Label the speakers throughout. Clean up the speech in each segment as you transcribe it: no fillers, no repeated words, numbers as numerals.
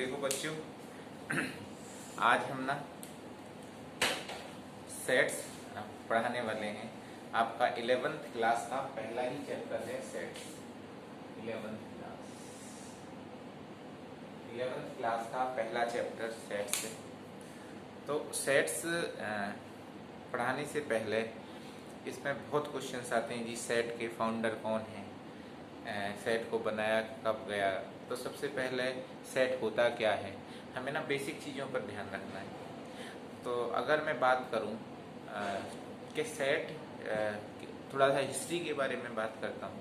Speaker 1: देखो बच्चों, आज हम ना सेट्स पढ़ाने वाले हैं। आपका 11th क्लास का पहला ही चैप्टर है सेट्स। 11th क्लास का पहला चैप्टर सेट्स है। तो सेट्स पढ़ाने से पहले इसमें बहुत क्वेश्चंस आते हैं जी। सेट के फाउंडर कौन हैं, सेट को बनाया कब गया। तो सबसे पहले सेट होता क्या है, हमें ना बेसिक चीज़ों पर ध्यान रखना है। तो अगर मैं बात करूं कि सेट थोड़ा सा हिस्ट्री के बारे में बात करता हूं,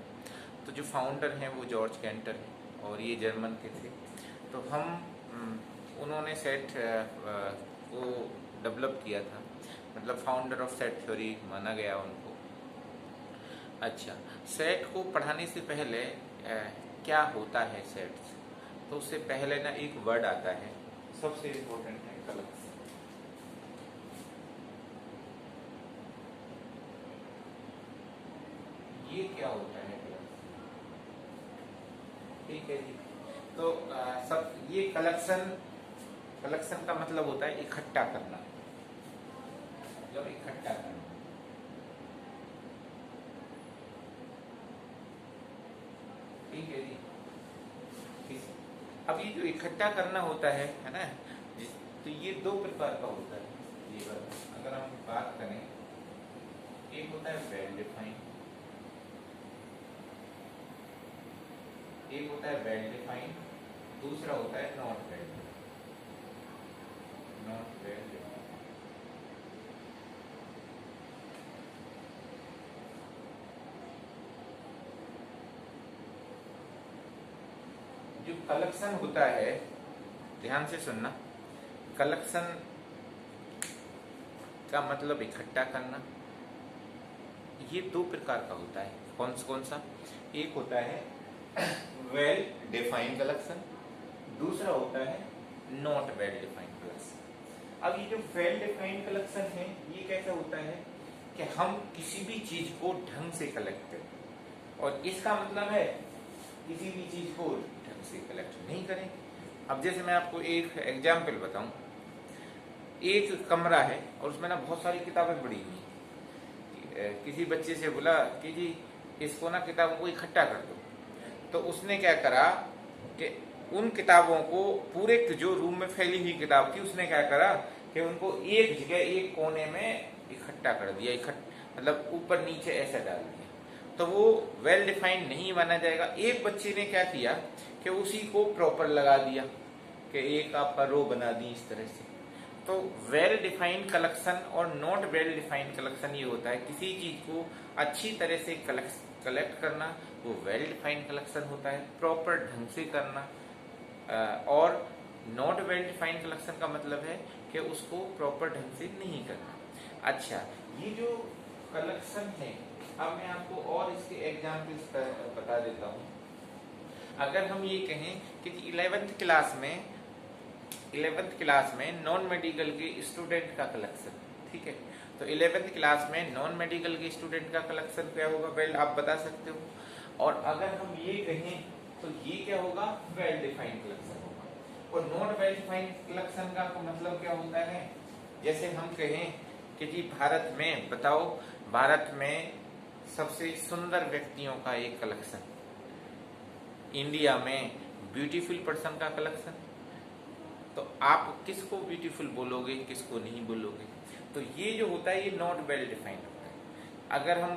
Speaker 1: तो जो फाउंडर हैं वो जॉर्ज कैंटर हैं और ये जर्मन के थे। तो उन्होंने सेट को डेवलप किया था, मतलब फाउंडर ऑफ सेट थ्योरी माना गया उनको। अच्छा, सेट को पढ़ाने से पहले क्या होता है सेट्स, तो उससे पहले ना एक वर्ड आता है, सबसे इम्पोर्टेंट है कलेक्शन। ये क्या होता है कलेक्शन, ठीक है जी। तो सब ये कलेक्शन का मतलब होता है इकट्ठा करना, जब इकट्ठा करना। ठीक है जी। अब ये जो इकट्ठा करना होता है ना, तो ये दो प्रकार का होता है। ये अगर हम बात करें, एक होता है वेल डिफाइंड, एक होता है वेल डिफाइंड, दूसरा होता है नॉट वेल डिफाइंड। जो कलेक्शन होता है, ध्यान से सुनना, कलेक्शन का मतलब इकट्ठा करना। ये दो प्रकार का होता है। कौन सा? एक होता है वेल डिफाइंड कलेक्शन, दूसरा होता है नॉट वेल डिफाइंड कलेक्शन। अब ये जो वेल डिफाइंड कलेक्शन है, ये कैसा होता है कि हम किसी भी चीज को ढंग से कलेक्ट करें, और इसका मतलब है किसी भी चीज को ढंग से कलेक्ट नहीं करें। अब जैसे मैं आपको एक एग्जाम्पल बताऊं, एक कमरा है और उसमें ना बहुत सारी किताबें पड़ी हुई हैं। किसी बच्चे से बोला कि जी इसको ना किताबों को इकट्ठा कर दो, तो उसने क्या करा कि उन किताबों को, पूरे जो रूम में फैली हुई किताब थी, उसने क्या करा कि उनको एक जगह, एक कोने में इकट्ठा कर दिया। मतलब ऊपर नीचे ऐसा डाल दिया, तो वो वेल डिफाइंड नहीं माना जाएगा। एक बच्चे ने क्या किया कि उसी को प्रॉपर लगा दिया कि एक आपका रो बना दी इस तरह से। तो वेल डिफाइंड कलेक्शन और नॉट वेल डिफाइंड कलेक्शन ये होता है, किसी चीज को अच्छी तरह से कलेक्ट करना, वो वेल डिफाइंड कलेक्शन होता है, प्रॉपर ढंग से करना। और नॉट वेल डिफाइंड कलेक्शन का मतलब है कि उसको प्रॉपर ढंग से नहीं करना। अच्छा, ये जो कलेक्शन है, अब मैं आपको और इसके एग्जाम्पल्स बता देता हूँ। अगर हम ये कहें कि 11th क्लास में नॉन मेडिकल के स्टूडेंट का कलेक्शन, ठीक है, तो 11th क्लास में नॉन मेडिकल के स्टूडेंट का कलेक्शन क्या होगा, वेल आप बता सकते हो। और अगर हम ये कहें तो ये क्या होगा, वेल डिफाइंड कलेक्शन होगा। और नॉट वेल डिफाइंड कलेक्शन का मतलब क्या होता है, जैसे हम कहें कि जी भारत में बताओ, भारत में सबसे सुंदर व्यक्तियों का एक कलेक्शन, इंडिया में ब्यूटीफुल पर्सन का कलेक्शन, तो आप किसको ब्यूटीफुल बोलोगे, किसको नहीं बोलोगे। तो ये जो होता है, ये नॉट वेल डिफाइंड होता है। अगर हम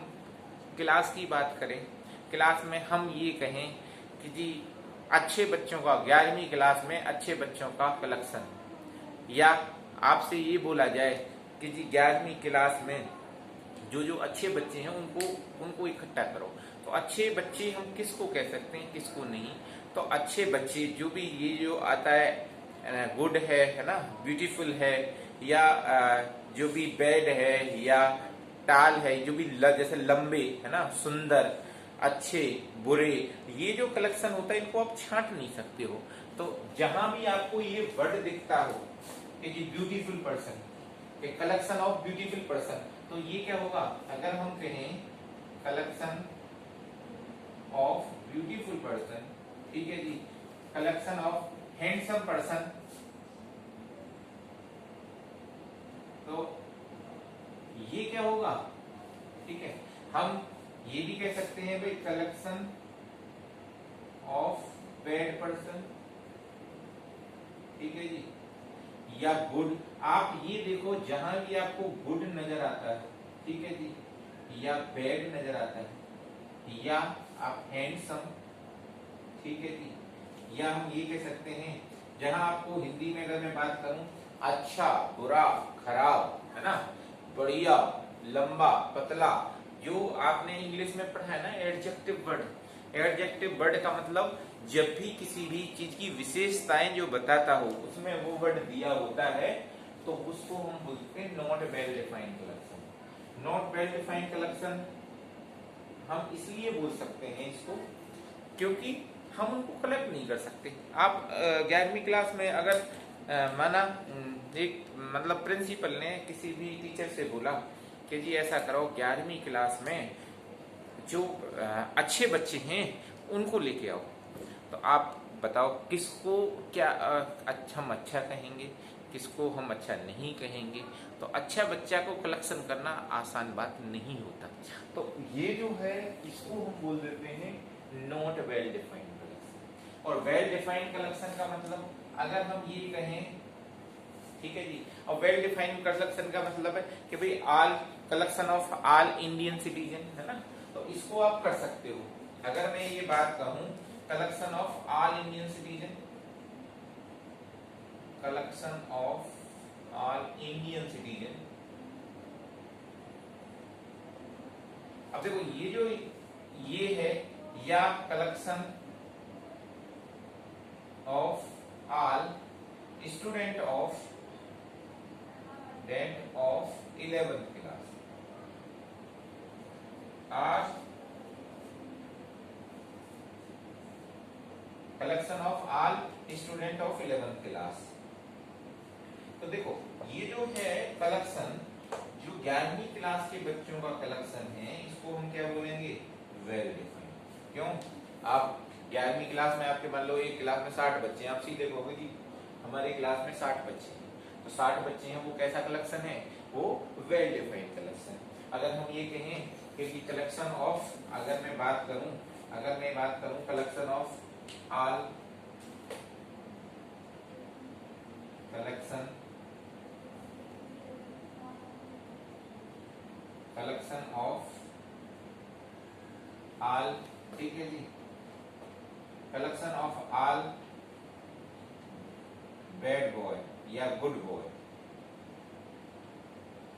Speaker 1: क्लास की बात करें, क्लास में हम ये कहें कि जी अच्छे बच्चों का, 11वीं क्लास में अच्छे बच्चों का कलेक्शन, या आपसे ये बोला जाए कि जी 11वीं क्लास में जो अच्छे बच्चे हैं उनको इकट्ठा करो। तो अच्छे बच्चे हम किसको कह सकते हैं, किसको नहीं। तो अच्छे बच्चे जो भी, ये जो आता है गुड है ना, ब्यूटीफुल है, या जो भी बैड है, या टाल है, जो भी जैसे लंबे है ना, सुंदर, अच्छे, बुरे, ये जो कलेक्शन होता है, इनको आप छांट नहीं सकते हो। तो जहां भी आपको ये वर्ड दिखता हो कि जी beautiful person, collection of beautiful person, तो ये क्या होगा, अगर हम कहें कलेक्शन ऑफ ब्यूटीफुल पर्सन, ठीक है जी, कलेक्शन ऑफ हैंडसम पर्सन, तो ये क्या होगा, ठीक है। हम ये भी कह सकते हैं भाई कलेक्शन ऑफ बैड पर्सन, ठीक है जी, या गुड। आप ये देखो जहां भी आपको गुड नजर आता है, ठीक है जी, या बैड नजर आता है, या आप हैंडसम, ठीक है जी, या हम ये कह सकते हैं जहां आपको हिंदी में अगर मैं बात करूं अच्छा, बुरा, खराब, है ना, बढ़िया, लंबा, पतला, जो आपने इंग्लिश में पढ़ा है ना एडजेक्टिव वर्ड। एडजेक्टिव वर्ड का मतलब जब भी किसी भी चीज की विशेषताएं जो बताता हो उसमें वो वर्ड दिया होता है तो उसको हम बोलते हैं not well defined collection. Not well defined collection हम इसलिए बोल सकते हैं इसको क्योंकि हम उनको कलेक्ट नहीं कर सकते। आप 11वीं क्लास में अगर माना एक मतलब प्रिंसिपल ने किसी भी टीचर से बोला कि जी ऐसा करो 11वीं क्लास में जो अच्छे बच्चे हैं उनको लेके आओ, तो आप बताओ किसको क्या अच्छा हम अच्छा कहेंगे, किसको हम अच्छा नहीं कहेंगे। तो अच्छा बच्चा को कलेक्शन करना आसान बात नहीं होता। तो ये जो है इसको हम बोल देते हैं नॉट वेल डिफाइंड कलेक्शन। और वेल डिफाइंड कलेक्शन का मतलब अगर हम ये कहें, ठीक है जी, और वेल डिफाइंड कलेक्शन का मतलब है कि भाई all collection of all Indian citizen, है ना, तो इसको आप कर सकते हो। अगर मैं ये बात कहूं collection of all Indian citizen, collection of all Indian citizen, अब देखो ये जो ये है या collection of all student of date of 11th class, आज collection of all student of 11th class. तो देखो ये जो है कलेक्शन जो 11वीं क्लास के बच्चों का कलेक्शन है इसको हम क्या बोलेंगे, वेल डिफाइंड। क्यों, आप 11वीं क्लास में आपके मान लो एक क्लास में 60 बच्चे हैं, आप सीधे कहोगे कि हमारे क्लास में 60 बच्चे हैं, तो 60 बच्चे हैं वो कैसा कलेक्शन है, वो वेल डिफाइंड कलेक्शन। अगर हम ये कहें कि कलेक्शन ऑफ, अगर मैं बात करूं collection of all collection of all, ठीक है जी, collection of all bad boy या गुड बॉय।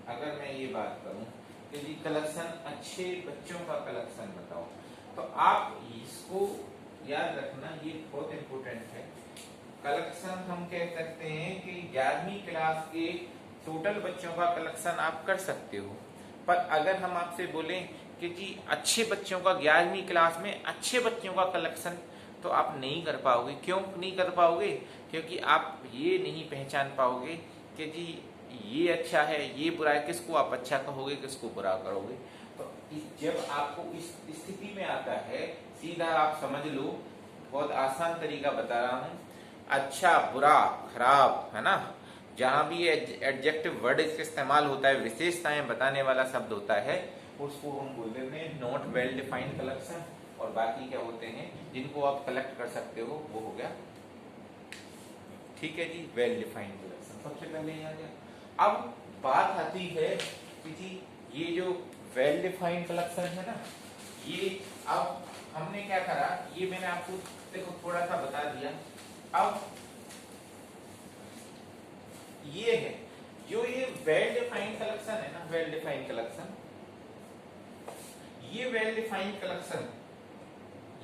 Speaker 1: अगर मैं ये बात करूं कि जी कलेक्शन अच्छे बच्चों का कलेक्शन बताओ, तो आप इसको याद रखना, ये बहुत इंपॉर्टेंट है। कलेक्शन हम कह सकते हैं कि 11वीं क्लास के टोटल बच्चों का कलेक्शन आप कर सकते हो, पर अगर हम आपसे बोलें कि जी अच्छे बच्चों का 11वीं क्लास में अच्छे बच्चों का कलेक्शन, तो आप नहीं कर पाओगे। क्यों नहीं कर पाओगे, क्योंकि आप ये नहीं पहचान पाओगे कि जी ये अच्छा है ये बुरा है, किसको आप अच्छा कहोगे किसको बुरा करोगे। तो जब आपको इस स्थिति में आता है, सीधा आप समझ लो, बहुत आसान तरीका बता रहा हूं, अच्छा, बुरा, खराब, है ना, जहां भी एडजेक्टिव वर्ड इसका इस्तेमाल होता है, विशेषताएं बताने वाला शब्द होता है, उसको हम बोल देते हैं नॉट वेल डिफाइंड कलेक्शन। और बाकी क्या होते हैं जिनको आप कलेक्ट कर सकते हो वो हो गया, ठीक है जी, वेल डिफाइंड कलेक्शन। सबसे पहले यहाँ गया। अब बात आती है कि जी ये जो वेल डिफाइंड कलेक्शन है ना, ये अब हमने क्या करा, ये मैंने आपको देखो थोड़ा सा बता दिया। अब ये है जो ये वेल डिफाइंड कलेक्शन है ना, वेल डिफाइंड कलेक्शन, ये वेल डिफाइंड कलेक्शन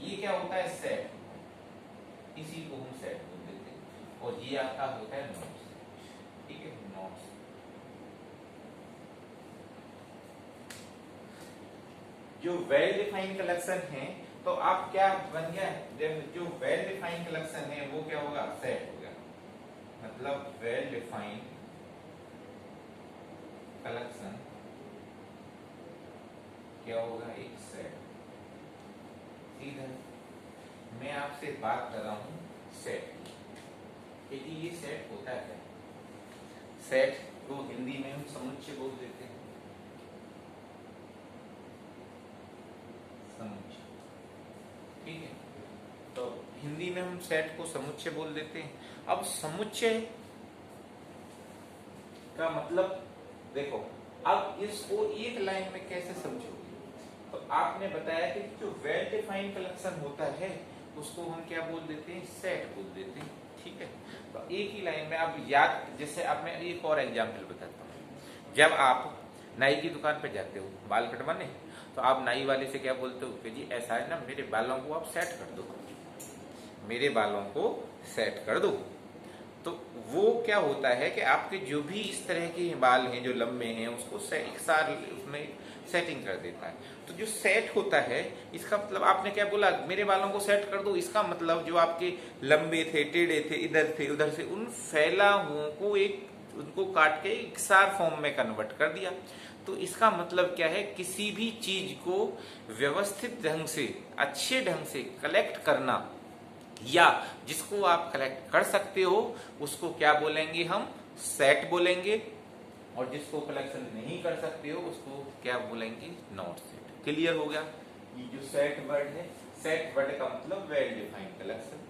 Speaker 1: ये क्या होता है, सेट, इसी को हम सेट बोल देते हैं। और ये आपका होता है नोट्स, ठीक है, नोट्स। जो वेल डिफाइंड कलेक्शन है तो आप क्या बन गया, जब जो वेल डिफाइंड कलेक्शन है वो क्या होगा, सेट हो गया। मतलब वेल डिफाइंड कलेक्शन क्या होगा, एक सेट। सीधा मैं आपसे बात कर रहा हूं सेट, कि जी ये सेट होता है। सेट को हिंदी में हम समुच्चय बोल देते हैं, समुच्चय, ठीक है। तो हिंदी में हम सेट को समुच्चय बोल देते हैं। अब समुच्चय का मतलब देखो, अब इसको एक लाइन में कैसे समझोगे? तो आपने बताया कि जो वेल डिफाइंड कलेक्शन होता है उसको हम क्या बोल देते हैं? सेट बोल देते हैं, ठीक है। तो एक ही लाइन में आप याद, जैसे अब मैं एक और एग्जांपल बताता हूँ। जब आप नाई की दुकान पे जाते हो बाल कटवाने, तो आप नाई वाले से क्या बोलते हो कि जी ऐसा है ना, मेरे बालों को आप सेट कर दो, मेरे बालों को सेट कर दो। तो वो क्या होता है कि आपके जो भी इस तरह के बाल हैं जो लंबे हैं उसको एक साथ उसमें सेटिंग कर देता है। तो जो सेट होता है इसका मतलब, आपने क्या बोला, मेरे बालों को सेट कर दो, इसका मतलब जो आपके लंबे थे, टेढ़े थे, इधर थे उधर से, उन फैला हुओं को उनको काट के एक सार फॉर्म में कन्वर्ट कर दिया। तो इसका मतलब क्या है? किसी भी चीज को व्यवस्थित ढंग से, अच्छे ढंग से कलेक्ट करना, या जिसको आप कलेक्ट कर सकते हो उसको क्या बोलेंगे? हम सेट बोलेंगे। और जिसको कलेक्शन नहीं कर सकते हो उसको क्या बोलेंगे? Not set. क्लियर हो गया? ये जो सेट वर्ड है, सेट वर्ड का मतलब well defined collection,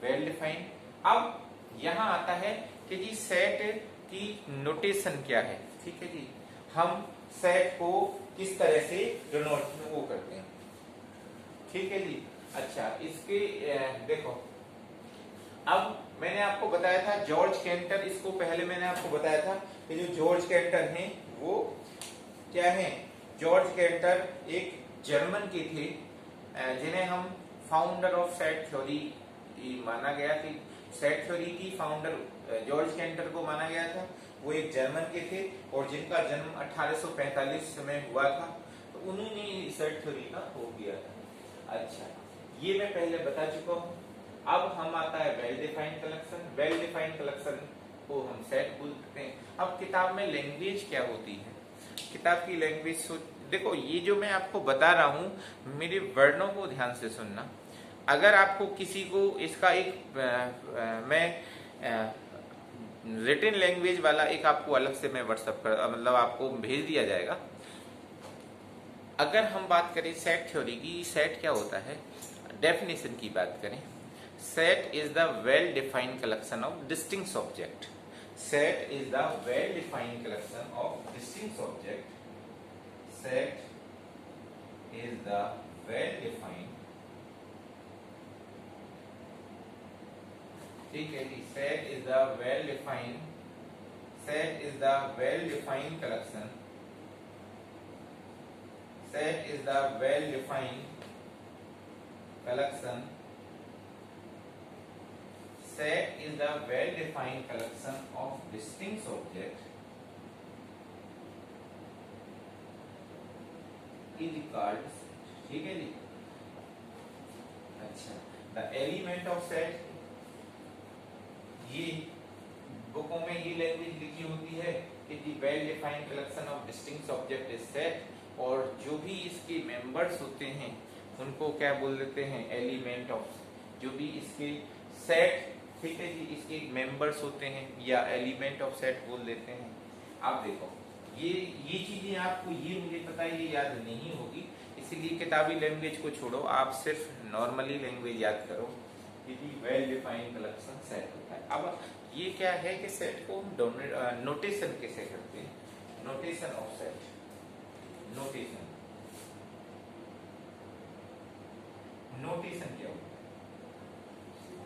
Speaker 1: well defined. अब यहां आता है कि जी सेट की नोटेशन क्या है, ठीक है जी। हम सेट को किस तरह से डिनोट वो करते हैं, ठीक है जी। अच्छा, इसके देखो, अब मैंने आपको बताया था जॉर्ज कैंटर, इसको पहले मैंने आपको बताया था कि जो जॉर्ज कैंटर हैं वो क्या हैं? जॉर्ज कैंटर एक जर्मन के थे, जिन्हें हम फाउंडर ऑफ सेट थ्योरी माना गया कि सेट थ्योरी की फाउंडर जॉर्ज कैंटर को माना गया था। वो एक जर्मन के थे और जिनका जन्म 1845 में हुआ था। तो उन्होंने सेट थ्योरी का हो किया था। अच्छा, ये मैं पहले बता चुका हूं। अब हम आता है well defined collection. Well defined collection को हम सेट बोलते हैं। अब किताब में लैंग्वेज क्या होती है? किताब की लैंग्वेज देखो, ये जो मैं आपको बता रहा हूं, मेरे वर्णों को ध्यान से सुनना। अगर आपको किसी को इसका एक मैं रिटन लैंग्वेज वाला एक आपको अलग से मैं व्हाट्सएप कर, मतलब आपको भेज दिया जाएगा। अगर हम बात करें सेट थ्योरी की, सेट क्या होता है, डेफिनेशन की बात करें, set is the well defined collection of distinct object. Set is the well defined collection of distinct object. Set is the well defined, ठीक है जी, set is the well defined, set is the well defined collection, set is the well defined collection, set is the well defined collection of distinct object is called, ठीक है जी। अच्छा, the element of set, ये बुकों में ये language लिखी होती है कि the well defined collection of distinct object is set, और जो भी इसके मेंबर्स होते हैं उनको क्या बोल देते हैं? Element of. जो भी इसके सेट, ठीक है जी, इसके मेंबर्स होते हैं या एलिमेंट ऑफ सेट बोल देते हैं। आप देखो, ये चीजें आपको, ये मुझे पता है ये याद नहीं होगी, इसीलिए किताबी लैंग्वेज को छोड़ो, आप सिर्फ नॉर्मली लैंग्वेज याद करो कि वेल डिफाइंड कलेक्शन सेट होता है। अब ये क्या है कि सेट को हम नोटेशन कैसे करते हैं? Notation of set, notation, notation क्या होता है?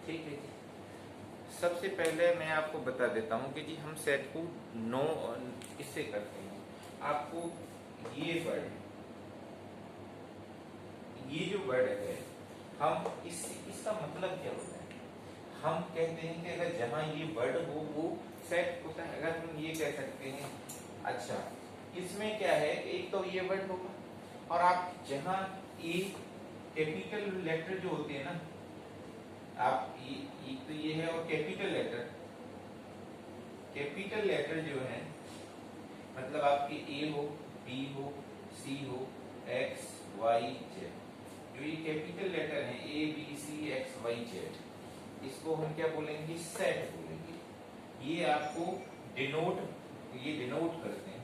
Speaker 1: ठीक है जी, सबसे पहले मैं आपको बता देता हूं कि जी हम सेट को नो इससे करते हैं। आपको ये वर्ड, ये जो वर्ड है, हम इसका मतलब क्या होता है? हम कहते हैं कि अगर जहां ये वर्ड हो वो सेट होता है। अगर हम ये कह सकते हैं, अच्छा इसमें क्या है, एक तो ये वर्ड होगा, और आप जहां ए कैपिटल लेटर जो होते हैं ना, आप ये तो ये है, और कैपिटल लेटर जो है, मतलब आपके ए हो, बी हो, सी हो, एक्स वाई जेड, जो ये कैपिटल लेटर है A B C X Y Z, इसको हम क्या बोलेंगे, सेट बोलेंगे। ये आपको डिनोट, ये डिनोट करते हैं,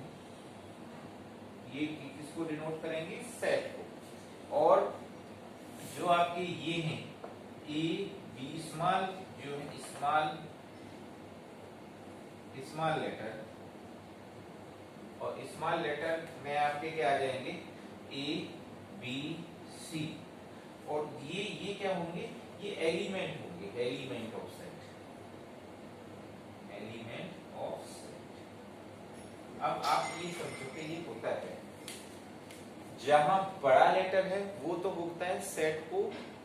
Speaker 1: ये किसको डिनोट करेंगे, सेट को। और जो आपके ये हैं ए बी स्मॉल, जो है स्मॉल लेटर, और स्मॉल लेटर में आपके क्या आ जाएंगे, ए बी सी, और ये क्या होंगे, ये एलिमेंट होंगे, element of set, element of set. अब आप ये समझो कि ये होता है, जहां बड़ा लेटर है वो तो होता है सेट को,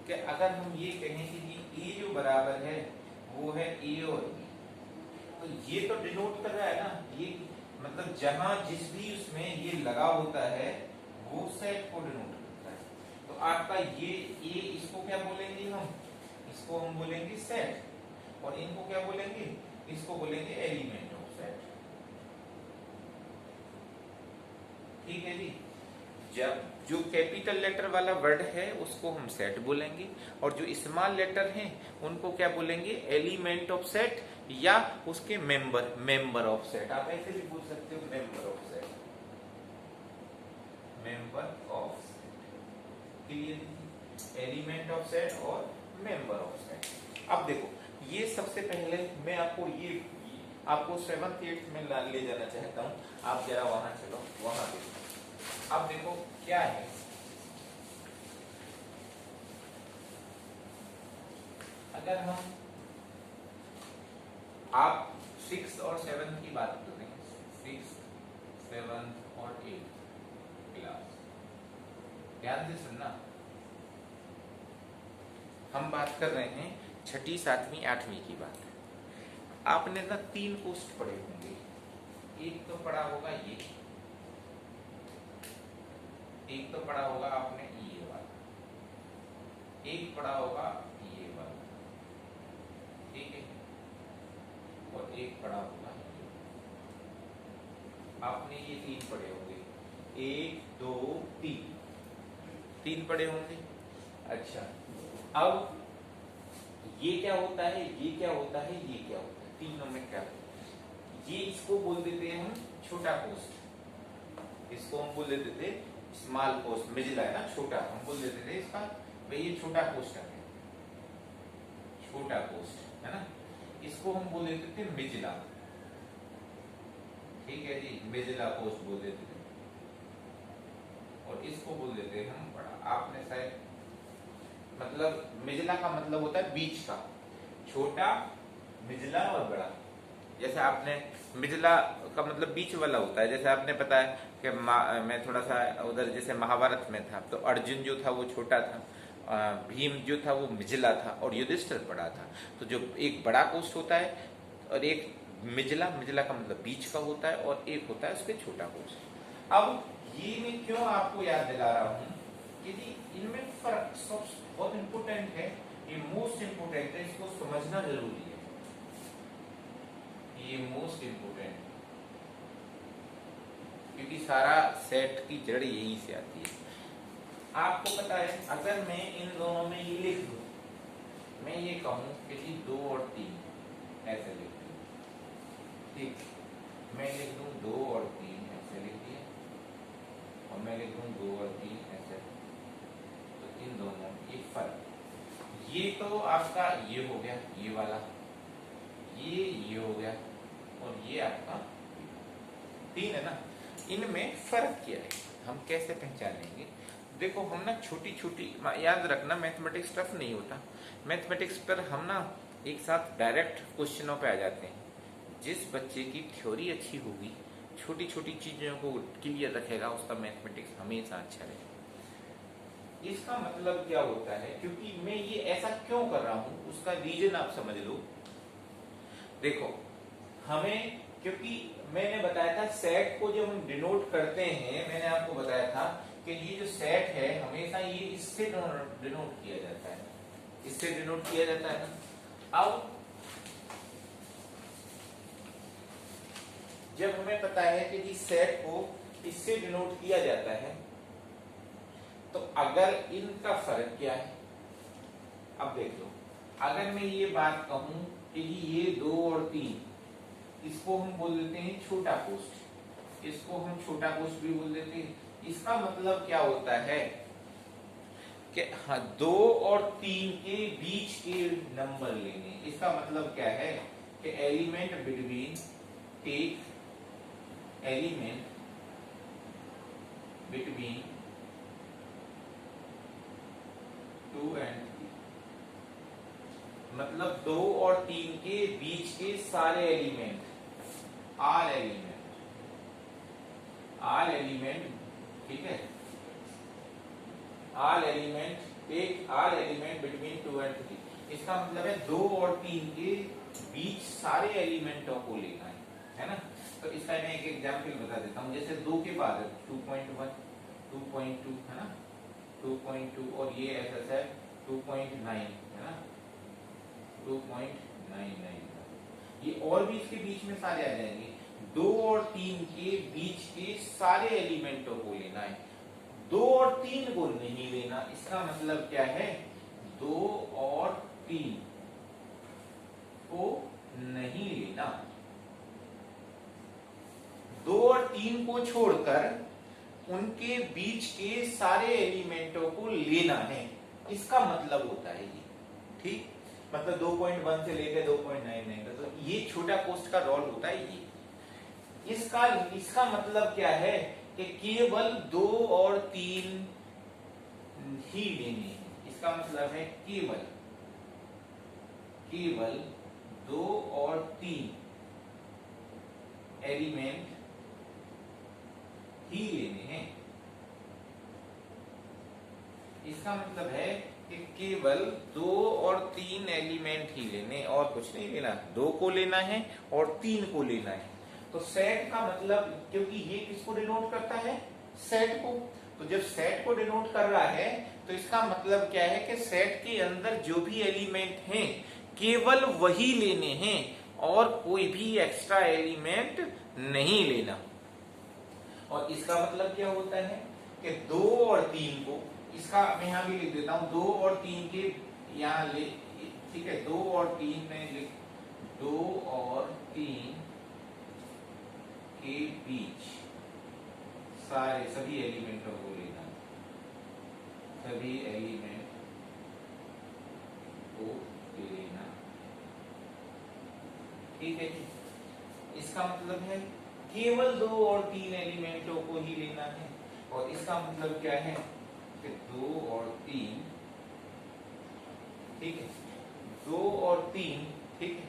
Speaker 1: कि अगर हम ये कहें कि ये जो बराबर है वो है ए और बी, तो ये तो डिनोट कर रहा है ना, ये मतलब जहां जिस भी उसमें ये लगा होता है वो सेट को डिनोट करता है। तो आपका ये इसको क्या बोलेंगे हम, इसको हम बोलेंगे सेट, और इनको क्या बोलेंगे, इसको बोलेंगे एलिमेंट ऑफ सेट। ठीक है जी। जब जो कैपिटल लेटर वाला वर्ड है उसको हम सेट बोलेंगे, और जो स्मॉल लेटर हैं उनको क्या बोलेंगे, एलिमेंट ऑफ सेट, या उसके मेंबर ऑफ सेट। आप ऐसे भी बोल सकते हो, member of set, member of set. Clear, element of set और मेंबर ऑफ सेट। अब देखो, ये सबसे पहले मैं आपको 7th 8th में ले जाना चाहता हूं, आप जरा वहां चलो, वहां देखो। अब देखो क्या है, अगर हम आप 6 और 7 की बात करें, 6, 7 और 8 क्लास, ध्यान से सुनना, हम बात कर रहे हैं 6ठी 7वीं 8वीं की बात। आपने ना 3 पोस्ट पढ़े होंगे, एक तो पढ़ा होगा एक तो पढ़ा होगा आपने ये वाला, एक पढ़ा होगा ये वाला, ठीक है, और एक पढ़ा होगा ये। आपने ये 3 पढ़े होंगे, 1 2 3 पढ़े होंगे। अच्छा, अब ये क्या होता है, ये क्या होता है, ये क्या होता है, तीनों में क्या होता है, ये इसको बोल देते हैं हम छोटा पोस्ट, इसको हम बोल देते थे स्मॉल पोस्ट, मिडिल है ना छोटा, हम बोल देते थे इसका भाई ये छोटा पोस्ट है, छोटा पोस्ट है ना, इसको हम बोल देते थे मिडिला। ठीक है जी, मिडिला पोस्ट बोल देते थे, और इसको बोल देते हैं हम बड़ा। आपने शायद, मतलब मिडिला का मतलब होता है बीच का, छोटा, मिडिला और बड़ा। जैसे आपने मिडिला का मतलब बीच वाला होता है, जैसे आपने पता है कि मैं थोड़ा सा उधर जैसे महाभारत में था, तो अर्जुन जो था वो छोटा था, भीम जो था वो मिडिला था, और युधिष्ठिर बड़ा था। तो जो एक बड़ा कोष्ठ होता है और एक मिडिला, मिडिला का मतलब बीच का होता है, और एक होता है उसके छोटा कोष्ठ। अब ये मैं क्यों आपको याद दिला रहा हूँ कि इनमें फर्क बहुत इंपोर्टेंट है, ये मोस्ट इंपोर्टेंट है, इसको समझना जरूरी है, ये मोस्ट इंपोर्टेंट है, क्योंकि सारा सेट की जड़ यहीं से आती है। आपको पता है, अगर मैं इन दोनों में ये लिख दूं, मैं ये कहूं कि जी 2 और 3 ऐसे लिख दूं, ठीक, मैं लिख दूं 2 और 3 ऐसे लिख दिया, और मैं लिख दूं 2 और 3 ऐसे, तो इन दोनों ये फर्क, ये तो आपका ये हो गया, ये वाला, ये हो गया, और ये आपका 3 है ना। इनमें फर्क क्या है, हम कैसे पहचानेंगे? देखो, हम ना छोटी छोटी, याद रखना मैथमेटिक्स टफ नहीं होता, मैथमेटिक्स पर हम ना एक साथ डायरेक्ट क्वेश्चनों पे आ जाते हैं। जिस बच्चे की थ्योरी अच्छी होगी, छोटी छोटी चीजों को क्लियर रखेगा, उसका मैथमेटिक्स हमेशा अच्छा रहेगा। इसका मतलब क्या होता है, क्योंकि मैं ये ऐसा क्यों कर रहा हूं, उसका रीजन आप समझ लो। देखो, हमें, क्योंकि मैंने बताया था सेट को जब हम डिनोट करते हैं, मैंने आपको बताया था कि ये जो सेट है हमेशा ये इससे डिनोट किया जाता है, इससे डिनोट किया जाता है ना। अब जब हमें पता है कि जी सेट को इससे डिनोट किया जाता है, तो अगर इनका फर्क क्या है, अब देख लो, अगर मैं ये बात कहूं कि ये 2 और 3, इसको हम बोल देते हैं छोटा कोष्ठ, इसको हम छोटा कोष्ठ भी बोल देते हैं। इसका मतलब क्या होता है कि हाँ 2 और 3 के बीच के नंबर लेने। इसका मतलब क्या है कि element between, take element between 2 and 3, मतलब 2 और 3 के बीच के सारे एलिमेंट, ऑल एलिमेंट, ठीक है, ऑल एलिमेंट, एक ऑल एलिमेंट बिटवीन 2 एंड 3। इसका मतलब है 2 और 3 के बीच सारे एलिमेंटों को लेना है ना। तो इसका मैं एक एग्जांपल बता देता हूं। जैसे 2 के बाद 2.1, 2.2 है ना, 2.2 और ये ऐसा है 2.9 है ना, 2.99, ये और भी इसके बीच में सारे आ जाएंगे। 2 और 3 के बीच के सारे एलिमेंटों को लेना है, 2 और 3 को नहीं लेना। इसका मतलब क्या है, 2 और 3 को नहीं लेना, 2 और 3 को छोड़कर उनके बीच के सारे एलिमेंटों को लेना है। इसका मतलब होता है ये, ठीक, मतलब 2.1 से लेकर 2.99 का, तो ये छोटा कोष्ठ का रोल होता है ये। इसका मतलब क्या है कि केवल 2 और 3 ही लेने हैं। इसका मतलब है केवल 2 और 3 एलिमेंट ही लेने हैं। इसका मतलब है कि केवल 2 और 3 एलिमेंट ही लेने, और कुछ नहीं लेना। 2 को लेना है और 3 को लेना है। तो सेट का मतलब, क्योंकि ये किसको डिनोट करता है, सेट को, तो जब सेट को डिनोट कर रहा है तो इसका मतलब क्या है कि सेट के अंदर जो भी एलिमेंट हैं केवल वही लेने हैं और कोई भी एक्स्ट्रा एलिमेंट नहीं लेना। और इसका मतलब क्या होता है कि 2 और 3 को, इसका मैं यहां भी लिख देता हूं, 2 और 3 के यहां ले, ठीक है, 2 और 3 में लिख, 2 और 3 के बीच सारे सभी एलिमेंटों को लेना, सभी एलिमेंट को लेना, ठीक है जी। इसका मतलब है केवल 2 और 3 एलिमेंटों को ही लेना है। और इसका मतलब क्या है कि 2 और 3, ठीक है, 2 और 3, ठीक है,